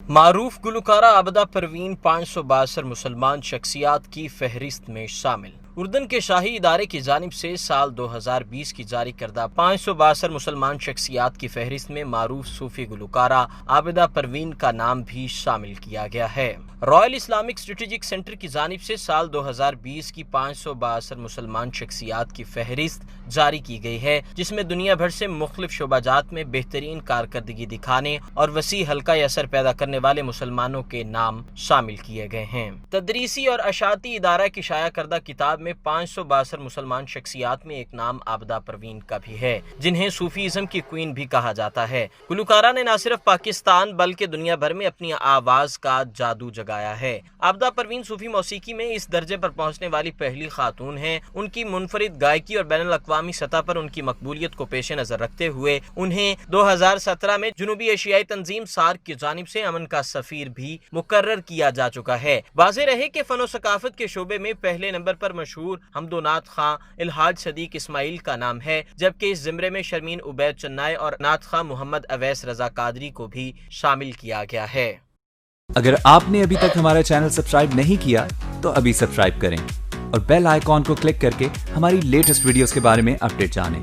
معروف گلوکارہ عابدہ پروین 562 مسلمان شخصیات کی فہرست میں شامل۔ اردن کے شاہی ادارے کی جانب سے سال 2020 کی جاری کردہ 562 مسلمان شخصیات کی فہرست میں معروف صوفی گلوکارہ عابدہ پروین کا نام بھی شامل کیا گیا ہے۔ رائل اسلامک اسٹریٹجک سینٹر کی جانب سے سال 2020 کی 562 مسلمان شخصیات کی فہرست جاری کی گئی ہے، جس میں دنیا بھر سے مختلف شعبہ جات میں بہترین کارکردگی دکھانے اور وسیع حلقہ اثر پیدا کرنے والے مسلمانوں کے نام شامل کیے گئے ہیں۔ تدریسی اور اشاعتی ادارہ کی شائع کردہ کتاب میں 562 مسلمان شخصیات میں ایک نام عابدہ پروین کا بھی ہے، جنہیں صوفیزم کی کوئین بھی کہا جاتا ہے۔ گلوکارہ نے نہ صرف پاکستان بلکہ دنیا بھر میں اپنی آواز کا جادو جگایا ہے۔ عابدہ پروین صوفی موسیقی میں اس درجے پر پہنچنے والی پہلی خاتون ہیں۔ ان کی منفرد گائیکی اور بین الاقوامی سطح پر ان کی مقبولیت کو پیش نظر رکھتے ہوئے انہیں 2017 میں جنوبی ایشیائی تنظیم سارک کی جانب سے امن کا سفیر بھی مقرر کیا جا چکا ہے۔ واضح رہے کہ فن و ثقافت کے شعبے میں پہلے نمبر پر مشہور حمد و نعت خواں الحاج صدیق اسماعیل کا نام ہے، جبکہ اس زمرے میں شرمین عبید چنائے اور نعت خواں محمد اویس رضا قادری کو بھی شامل کیا گیا ہے۔ اگر آپ نے ابھی تک ہمارا چینل سبسکرائب نہیں کیا تو ابھی سبسکرائب کریں اور بیل آئیکن کو کلک کر کے ہماری لیٹسٹ ویڈیوز کے بارے میں اپڈیٹ جانیں۔